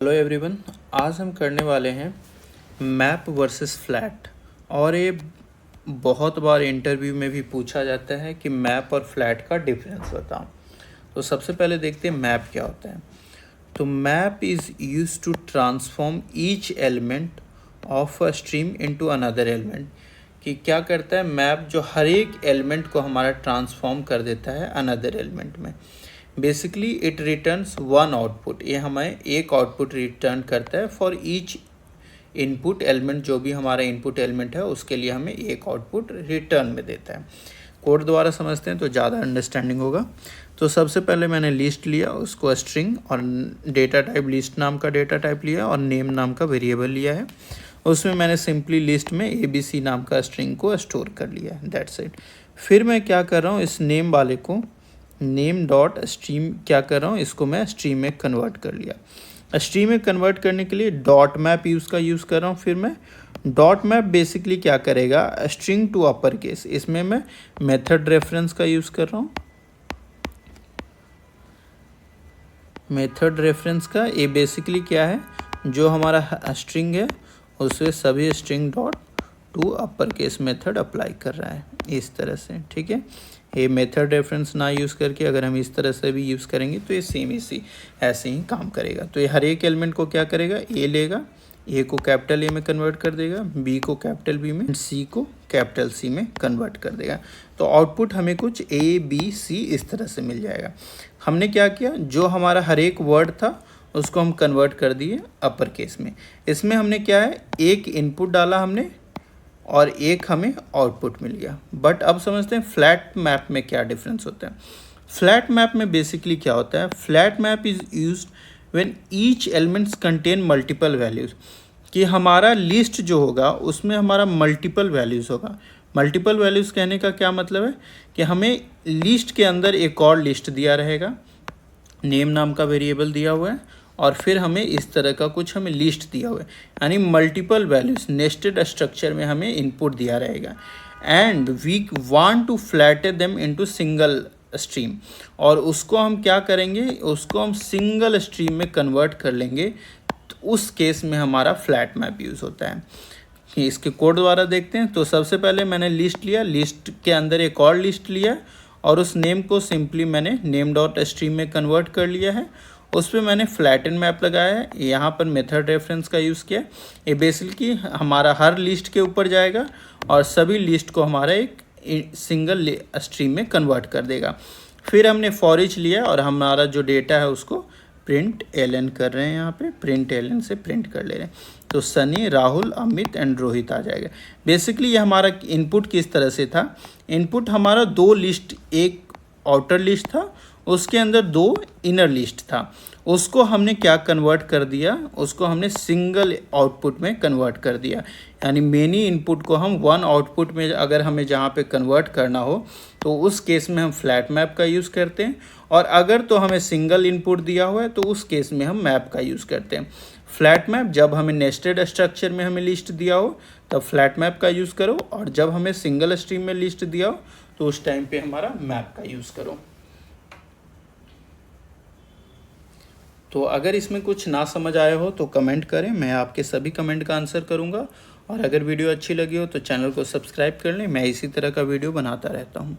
Hello everyone, आज हम करने वाले हैं मैप वर्सेस फ्लैट। और ये बहुत बार इंटरव्यू में भी पूछा जाता है कि मैप और फ्लैट का डिफरेंस बताओ। तो सबसे पहले देखते हैं मैप क्या होता है। तो map is used to transform each element of a stream into another element. कि क्या करता है मैप, जो हर एक एलिमेंट को हमारा ट्रांसफॉर्म कर देता है अनदर एलिमेंट में। Basically it returns one output, ये हमें एक आउटपुट रिटर्न करता है फॉर ईच इनपुट एलिमेंट। जो भी हमारा इनपुट एलिमेंट है उसके लिए हमें एक आउटपुट रिटर्न में देता है। कोड द्वारा समझते हैं तो ज़्यादा अंडरस्टैंडिंग होगा। तो सबसे पहले मैंने लिस्ट लिया, उसको स्ट्रिंग और डेटा टाइप लिस्ट नाम का डेटा टाइप लिया और नेम नाम का वेरिएबल लिया है। उसमें मैंने सिंपली लिस्ट में ABC नाम का स्ट्रिंग को स्टोर कर लिया है, दैट्स इट। फिर मैं क्या कर रहा हूँ, इस नेम वाले को नेम डॉट स्ट्रीम क्या कर रहा हूँ, इसको मैं स्ट्रीम में कन्वर्ट कर लिया। स्ट्रीम में कन्वर्ट करने के लिए डॉट मैप यूज़ कर रहा हूँ। फिर मैं डॉट मैप बेसिकली क्या करेगा, स्ट्रिंग टू अपर केस। इसमें मैं मेथड रेफरेंस का यूज़ कर रहा हूँ। मेथड रेफरेंस का ये बेसिकली क्या है, जो हमारा स्ट्रिंग है उससे सभी string dot to upper case method apply कर रहा है, इस तरह से। ठीक है, ये मेथड रेफरेंस ना यूज़ करके अगर हम इस तरह से भी यूज़ करेंगे तो ये सेम इसी ऐसे ही काम करेगा। तो ये हर एक एलिमेंट को क्या करेगा, ए लेगा, ए को कैपिटल ए में कन्वर्ट कर देगा, बी को कैपिटल बी में, सी को कैपिटल सी में कन्वर्ट कर देगा। तो आउटपुट हमें कुछ A B C इस तरह से मिल जाएगा। हमने क्या किया, जो हमारा हर एक वर्ड था उसको हम कन्वर्ट कर दिए अपर केस में। इसमें हमने क्या है, एक इनपुट डाला हमने और एक हमें आउटपुट मिल गया। बट अब समझते हैं फ्लैट मैप में क्या डिफरेंस होता है। फ्लैट मैप में बेसिकली क्या होता है, flat map is used when each elements contain multiple values. कि हमारा लिस्ट जो होगा उसमें हमारा मल्टीपल वैल्यूज़ होगा। मल्टीपल वैल्यूज़ कहने का क्या मतलब है कि हमें लिस्ट के अंदर एक और लिस्ट दिया रहेगा, नेम नाम का वेरिएबल दिया हुआ है, और फिर हमें इस तरह का कुछ हमें लिस्ट दिया हुआ है, यानी मल्टीपल वैल्यूज नेस्टेड स्ट्रक्चर में हमें इनपुट दिया रहेगा। And we want to flatten them into single stream, और उसको हम क्या करेंगे, उसको हम सिंगल स्ट्रीम में कन्वर्ट कर लेंगे। तो उस केस में हमारा फ्लैट मैप यूज़ होता है। इसके कोड द्वारा देखते हैं। तो सबसे पहले मैंने लिस्ट लिया, लिस्ट के अंदर एक और लिस्ट लिया और उस नेम को सिंपली मैंने नेम डॉट स्ट्रीम में कन्वर्ट कर लिया है। उस पर मैंने फ्लैटन मैप लगाया है, यहाँ पर मेथड रेफरेंस का यूज़ किया। ये बेसिकली हमारा हर लिस्ट के ऊपर जाएगा और सभी लिस्ट को हमारा एक सिंगल स्ट्रीम में कन्वर्ट कर देगा। फिर हमने फॉर ईच लिया और हमारा जो डेटा है उसको प्रिंट एलन कर रहे हैं, यहाँ पे प्रिंट एलन से प्रिंट कर ले रहे हैं। तो सनी, राहुल, अमित एंड रोहित आ जाएगा। बेसिकली ये हमारा इनपुट किस तरह से था, इनपुट हमारा दो लिस्ट, एक आउटर लिस्ट था, उसके अंदर दो इनर लिस्ट था। उसको हमने क्या कन्वर्ट कर दिया, उसको हमने सिंगल आउटपुट में कन्वर्ट कर दिया। यानी मेनी इनपुट को हम वन आउटपुट में अगर हमें जहाँ पे कन्वर्ट करना हो तो उस केस में हम फ्लैट मैप का यूज़ करते हैं, और अगर तो हमें सिंगल इनपुट दिया हुआ है तो उस केस में हम मैप का यूज़ करते हैं। फ्लैट मैप जब हमें नेस्टेड स्ट्रक्चर में हमें लिस्ट दिया हो तब फ्लैट मैप का यूज़ करो, और जब हमें सिंगल स्ट्रीम में लिस्ट दिया हो तो उस टाइम पे हमारा मैप का यूज़ करो। तो अगर इसमें कुछ ना समझ आया हो तो कमेंट करें, मैं आपके सभी कमेंट का आंसर करूंगा। और अगर वीडियो अच्छी लगी हो तो चैनल को सब्सक्राइब कर लें, मैं इसी तरह का वीडियो बनाता रहता हूं।